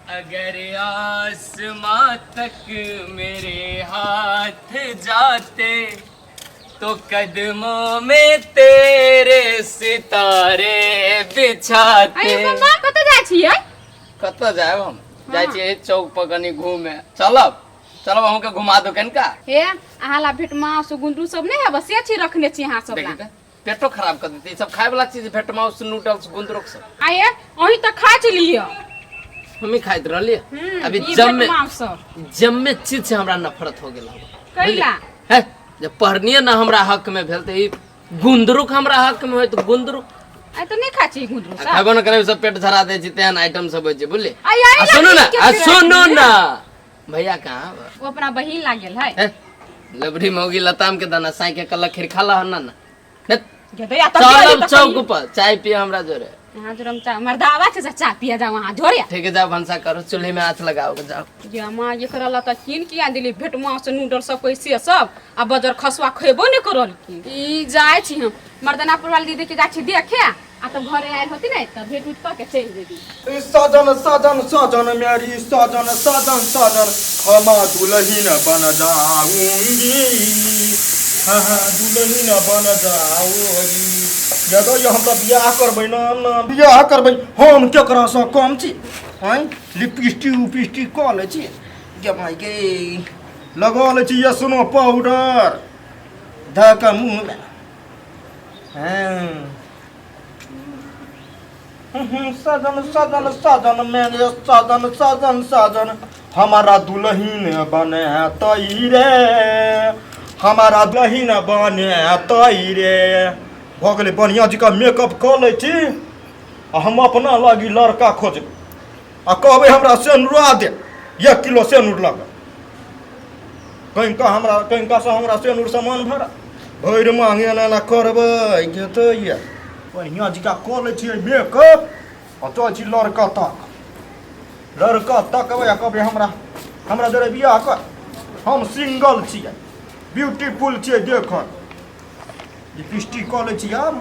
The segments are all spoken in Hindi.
अगर आसमां तक मेरे हाथ जाते तो कदमों में तेरे सितारे बिछाते। कत जाय छियै? कत जायब हम? जाय छियै चौक पर कनी घूमे। चलब चलब हमके घुमा दो कनिका। हे अहाँ ला भेट मांस गुंडू सब नहीं है, बस ये चीज रखने छी अहाँ सब ला। पेटो खराब कर देती सब खाए वाला चीज, भेट मांस नूडल्स गुंदरुक सब। आये अही तक खा चलिए। हमें खाइत रहलिए। अभी जम्मे चीज से हमरा नफरत हो गेल। कैला है जब पढ़निए ना हमरा हक में भेल त गुंदरुक हमरा हक में होय त गुंदरुक आई तो नहीं खा छी गुंदरुक सब। खाबो न करे सब पेट धरा दे छी तेहन आइटम सब होय छै बुझली। सुनो ना भैया कहाँ वो अपना बहिन ला गेल है। लबड़ी मौगी लताम के दाना साई के कल खीर खाला हन ना। चल चौक पर चाय पिए हमरा जोरे। हां जोरम चा मर्दावा से चाय पिए जाओ वहां झोरिया। ठीक है जाओ भंसा करो, चूल्हे में हाथ लगाओ जाओ। जे मां ये करला त किन किया दिली भेट मांस नूडल सब कैसे सब आ बजर खसवा खेबो नहीं करल की। ई जाय छी हम मर्दानापुर वाली दीदी के जा छी देखे आ तो घरे आयल होती नहीं त भेट उठ के चल जेती। सजन सजन सजन मेरी सजन सजन सजन हम दुल्हन बन जाऊंगी, दुल्हन बन जाऊंगी। जब ये हम बियाह करबै ना बियाह करबै हम केकरा से कम छी। हैं लिपस्टिक उपिस्टिक क ले छी गे भाई के लगा ले छी ये सुनो पाउडर धक मुंह में। हैं सजन सजन सजन मेरे सजन सजन सजन हमारा दुल्हन बने तई रे, हमारा दुल्हन बने तई रे। भ गेलै बढ़िया जका मेकअप क लै छी आ हम अपना लागी लड़का खोज आ कहबै हमरा सेनुरा दे 1 किलो सेनुर लगा। कहीं से हमरा सेनुर सामान भरा भैर मांगे ना करबै के ये बढ़िया जका क लै छी मेकअप आ तो छी लड़का तकबै कहबै हमरा जरे बियाह कर। हम सिंगल छियै, ब्यूटीफुल छियै। देख लिपस्टिक क लै छी, हम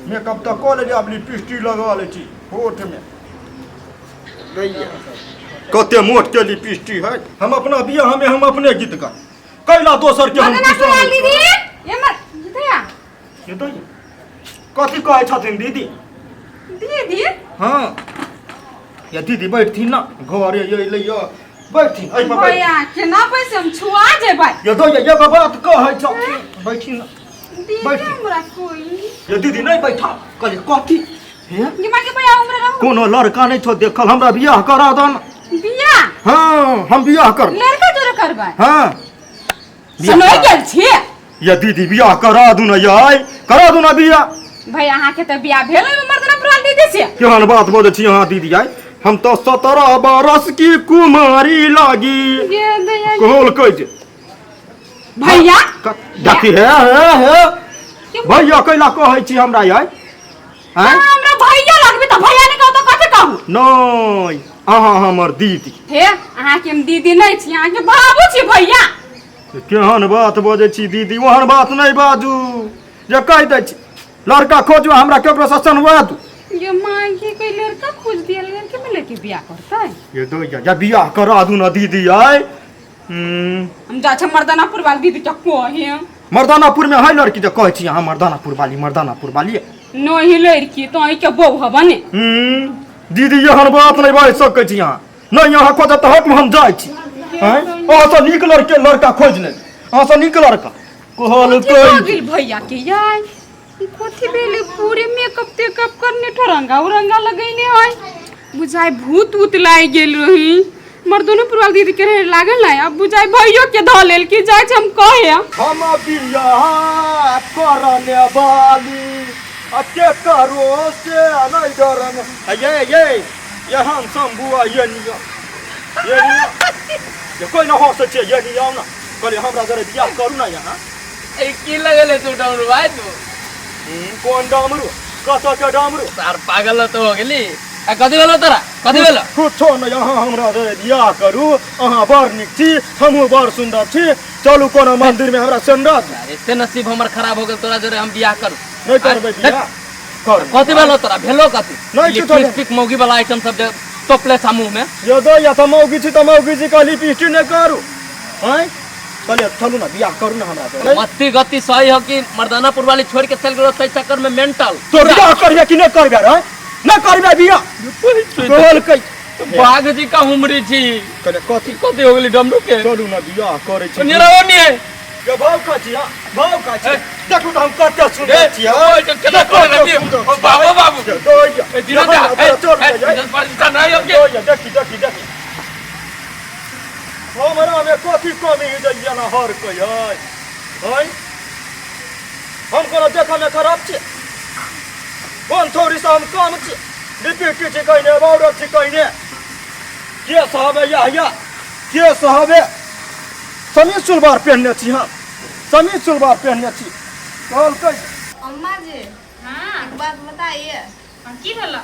मेकअप तऽ क ले, अब लिपस्टिक लगा लै छी होठ में। कते मोट के लिपस्टिक है। हम अपना बियाह में हम अपने गीत गा कैला दोसर के हम दीदी ये मत दया ये तो कथी कहै छथिन दीदी? दीदी हाँ ये दीदी बैठथिन ना घरे ये लइया बैठथिन एहि पर भैया केना पैसे हम छुआ जेबै। ये तो ये बात कहै छथिन बैठिन ना दीदी हमरा कोई ये दीदी नहीं बैठा कहले कथी हे ये मां के भैया हमरा रहू कोनो लड़का नहीं छो देखल हमरा बियाह करा दन। बियाह हाँ हम बियाह कर लड़का जोरे करबै। हाँ सुनोइ गेल छी ये दीदी बियाह करा दू ना याय करा दू ना बियाह। भैया अहाँ के त बियाह भेल मर्दनापुर वाली दीदी से। केहन बात बोलै छी अहाँ दीदी आय हम तो 17 बरस की कुमारी लागी ये दया कहल कह जे भैया देखी हे भैया कैला कहै छी हमरा याय हैं हमरा भैया लगबे त भैया ने कहू त कते कहू नहीं अहाँ हमर दीदी। हे अहाँ के हम दीदी नहीं छी, अहाँ के बाबू छी भैया। केहन बात बजै छी दीदी? ओहन बात नहीं बाजू जे कह दै छी लड़का खोजू हमरा केकरो से सनवा दू। ये मां के कोई लड़का खोज दिया लड़के में लेके बियाह करतै। ये दो या बियाह करा दू ना दीदी आय। हम जा छ मर्दानापुर वाली दीदी के कहे मर्दानापुर में है लड़की जे कहै छी अहाँ मर्दानापुर वाली नहीं लड़की तो आई के बौआ बने। दीदी एहन बात नहीं बाज सकै छी अहाँ नहीं अहाँ खोजत त हट में हम जाइ छी। हैं अहाँ से नीक लड़का खोज ले, अहाँ से नीक लड़का कहल कहि भैया के यार कथि बेले पूरे मेकअप करने ठरंगा उरंगा लगैने है बुझाय भूत उत लाग गेल रही। मर्दानापुर वाली दीदी के रहे लागल ना अब बुझाय भैयो के ध लेल की जाय हम कहे हम बियाह करने वाली अते करो से नहीं डरन ये हम संबुआ ये कोई ना हो सके ये नहीं आओ ना कहले हमरा जरे बियाह करू ना यहाँ ए की लगले तू डामरू भाई तू कौन डामरू कत के डामरू तार पागल तो हो गेली। आ कथि भेलो तोरा कथि भेलो? कुछो न यहाँ हमरा जरे बियाह करू अहाँ बड़ निक छी हमहू बड़ सुंदर छी चलू कोनो मंदिर में हमरा संडा। एते नसीब हमर खराब हो गेल तोरा जरे हम बियाह करू नहीं करबै बियाह कर कथि भेलो तोरा भेलो कथि? नहीं लिपस्टिक मौगी वाला आइटम सब तोपले सामू में यो दो या त मौगी छी कहली पिस्टी ने करू हैं कहले चलू ना बियाह करू ना हमरा तो मत्ती गति सही हो कि मर्दानापुर वाली छोड़ के चल गयो तै चक्कर में मेंटल तो बियाह करबे कि नहीं करबे रे ना करबे बियाह बोल कई बाघ जी का उम्र छी कहले कथी कथी हो गेली डमरू के चलू ना बियाह करे छी निरावनी है ये भाव का छी भाव का छी देखू तो हम कते सुंदर छी चला कर रही बाबू बाबू दो या दिना जा पाकिस्तान नहीं हो के देखी हमरा में कथी कमी है जइया ना हर कोई है हम कोनो देखा में खराब छी कौन थोड़ी सा हम काम छी रिपीट छी कहिने बाउर छी कहिने के साहब या के साहब समीज सुलवार पहनने छी हम समीज सुलवार पहनने छी कल कई अम्मा जी हाँ एक बात बताइए की भला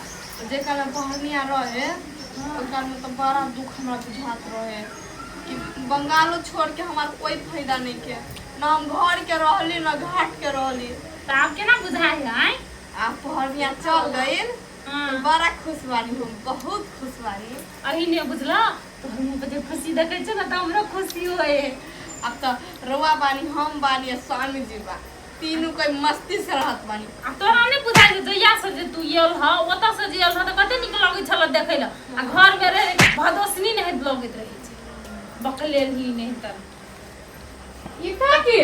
जेकर बहनिया रहे ओकर में तो बड़ा दुख हमरा बुझात रहे कि बंगालो छोड़ के हमार कोई फायदा नहीं के ना हम घर के रहली ना घाट के रहली तो आप केना बुझाई है आप बहनिया चल गइल तो बड़ा खुश बानी हम बहुत खुश बानी अही ने बुझला तो हम पे जब खुशी देखे छ ना तो हमरो खुशी होए अब तो रवा बानी हम बानी स्वामी जी बा तीनों कोई मस्ती से रहत बानी आ तोरा ने बुझाई जे या से जे तू येल ह ओता से जे येल ह तो कते निक लगै छल देखैला आ घर में रहे भदोसनी नहीं लगैत रही छै बकलेल ही नहीं तर ये का के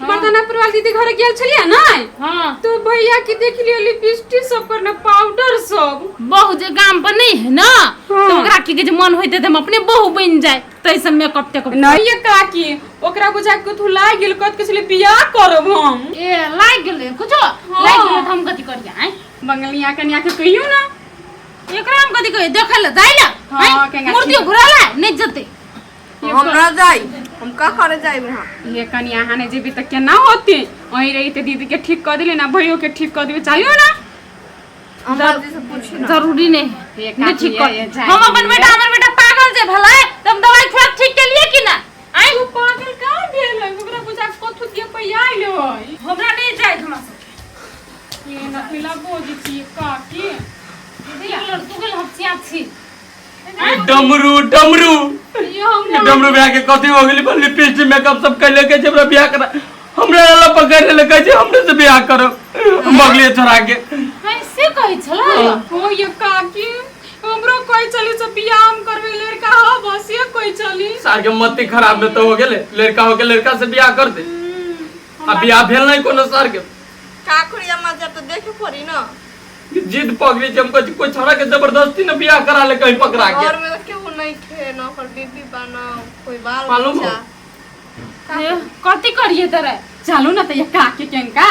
मर्दानापुर वाली दीदी घर गेल छलिए ना हां तो भैया की देख लियो लिपस्टिक सब पर ना पाउडर सब बहु जे गाम पर नहीं है ना तो ओकरा की के जे मन होइते त हम अपने बहु बन जाए तै सब मेकअप तेकअप नहीं ये काकी ओकरा बुझा के तू लाग गेल कत के लिए बियाह करब हम ए लाग गेले कुछो लाग गेले हम कथि करिया हैं बंगलिया कन्या के कहियो ना एकरा हम कथि कहि देखै ल जाइला हाँ, केंगा मूर्ति घुराला नहीं जते हम ना जाई हम का करे जाई वहां ये कन्या हाने जेबी त केना होती वही रही ते दीदी के ठीक कर दिले ना भैयो के ठीक कर दिबे चाहियो ना अम्मा जी से पूछी ना जरूरी नहीं ये नहीं ठीक कर ये जाए हम अपन बेटा हमर बेटा पागल जे भला है तुम दवाई खुआ ठीक के लिए कि ना आई तू पागल का भेल ओकरा बुझा के कथु दिए पैया आइलो हमरा नहीं जाए हमरा से ये ना पिला बोजी छी काकी दीदी लड़तू के हफ्सिया छी डमरू ये हम डमरू ब्याह के कथी हो गेली पर लिपस्टिक मेकअप सब कर लेके जब ब्याह करा हमरा वाला पकड़ लेके जे हमरे से ब्याह करो मगली छोड़ा के ऐसे कहि छला ओ ये काकी हमरो कोई चली से बियाह हम करवे लड़का हो बस ये कोई चली सार के मत्ती खराब में तो हो गेले लड़का हो के लड़का से ब्याह कर दे अब ब्याह भेल नहीं कोनो सार के काकुरी अम्मा जब तो देखे पड़ी ना जिद पकड़ी जब कोई छोड़ा के जबरदस्ती ना ब्याह करा ले कहीं पकड़ा के घर में तो केहू नहीं थे ना पर बीबी बना कोई बाल मालूम हो? बच्चा कथि करिए तेरे चलो ना तो ये काकी केनका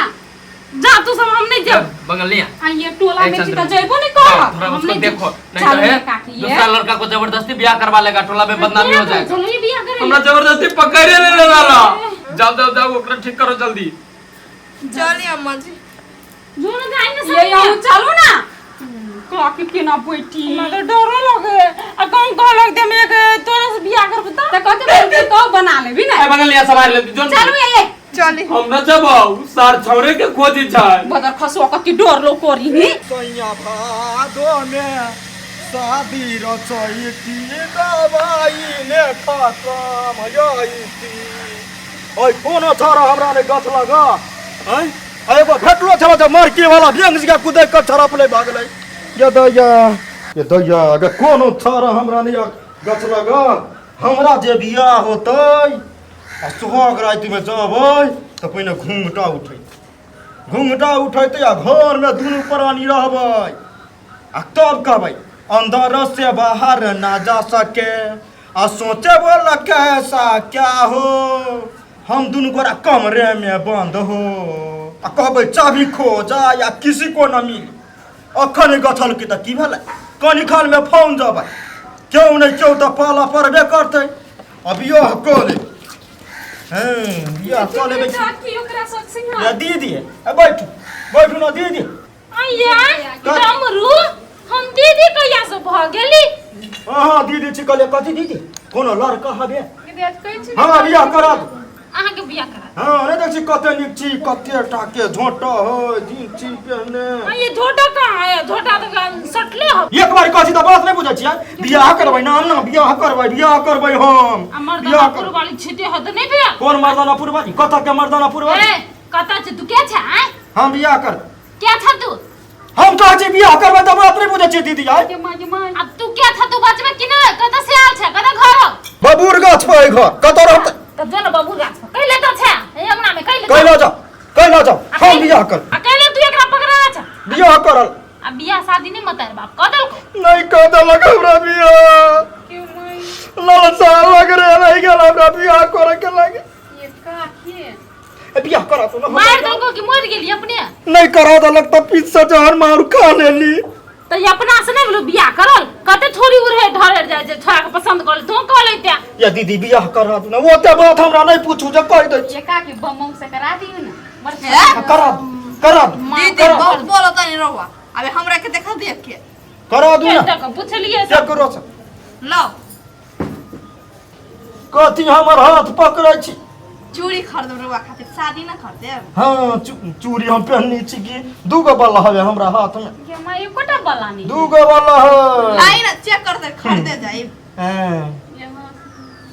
जा तू सब हम नहीं जाब बंगलिया आ ये टोला में चंद्र। चिता जइबो नहीं कर थोड़ा उसको देखो नहीं चलो तो है ये काकी ये दूसरा लड़का को जबरदस्ती ब्याह करवा लेगा टोला में बदनामी हो जाएगा चलो ये बियाह करे हमरा जबरदस्ती पकड़े ले वाला जाओ ओकरा ठीक करो जल्दी चलिए अम्मा जी दोनों जाए ना ये हम चलो ना काकी के ना बैठी तो डरो लगे आ कौन कह लग दे मैं तोरे से बियाह कर बता त कते बोलते तो बना लेबी ना ए बंगलिया संभाल ले जोन चलो ये चलिए हम न जबाऊ सार छौरे के खोजी जाए बदर खसवा कति डर लो कोरी ही सैया भादो में शादी रचैती दवाई ने खत्म होइती ओइ कोनो छोरा हमरा ने गछ लगा हैं एगो भेटलो छलो त मरकी वाला व्यंग का कुदै क छोरा पले भागलै ये दैया अगर कोनो छोरा हमरा ने गछ लगा हमरा जे बियाह होतै आ सुहाग राति में जबै त पहिने घुंघटा उठैते आ घर में दुनू प्राणी रहबै आ तब कहबै अंदर से बाहर ना जा सके आ सोचे बोला कैसा क्या हो हम दुनू गोरा कमरे में बंद हो आ कहबै चाबी खो जा या किसी को न मिली अखन गथल की त की भेलै कनी खाल में फोन जबै क्यों नहीं क्यों तो पाला पड़बे करते अब यो को ले बियाह कर लेबै काकी ओकरा सब सिंहा या दीदी ए बैठू ना दीदी आइया डमरू हम दीदी कहिया से भ गेली हां दीदी छिकले कथी दीदी कोनो लड़का हबे दीदी आज कहै छी हां बियाह करा दो अहाँ के बियाह करा हाँ नहीं देख छी कते निक छी कते टाके झोंटा हो जीन छी पहने ये झोटा कहाँ है झोटा तो सटले हो एक बार कहछी त बात नहीं बुझै छियै बियाह करबै नाम ना बियाह करबै हम मर्दानापुर वाली छिटे हो तो नहीं बियाह कौन मर्दानापुर वाली कथा के मर्दानापुर वाली ए कता छ तू क्या छ आय हम बियाह कर क्या छ तू हम कह छी बियाह करबै त बात नहीं बुझै छियै दीदी यार अब तू क्या छ तू बात में कि ना कता से आल छ कता घर बबूर गाछ पर घर कत रहत तो जो न बाबू गाछ कैले तो छ ए अंगना में कैले कैला जा हम बियाह कर अकेले तू एकरा पकड़ा छ बियाह करल अब बियाह शादी नहीं मत है बाप कदल को नहीं कदल हमरा बियाह क्यों माई लालसा लग रे नहीं गेल हमरा बियाह करे के लागे ये का किए बियाह करा तो ना मार दो कि मर गेली अपने नहीं करा दलक त पीछे जहर मार खा लेली तो ये अपना से नहीं बोलो बियाह करल कते थोड़ी उरे ढरे जाय जे छोरा के पसंद कर तू कह लेत्या या दीदी बियाह करा दू ना वो ते बात हमरा नहीं पूछू जे कह दे ये का के बम से करा दियो ना करा दीदी बहुत बोलता नहीं रहुआ अबे हमरा के देखा देख के करा दू ना तक पूछलिए क्या करो से लो कथी हमर हाथ पकड़ै छी चूड़ी खरीद रहुआ खातिर शादी ना खरीदे हाँ चूड़ी हम पहननी छी कि दूगो वाला हवे हमरा हाथ में ये मां ये कोटा बलानी दूगो वाला है लाई ना चेक करते खरीदे जाई हाँ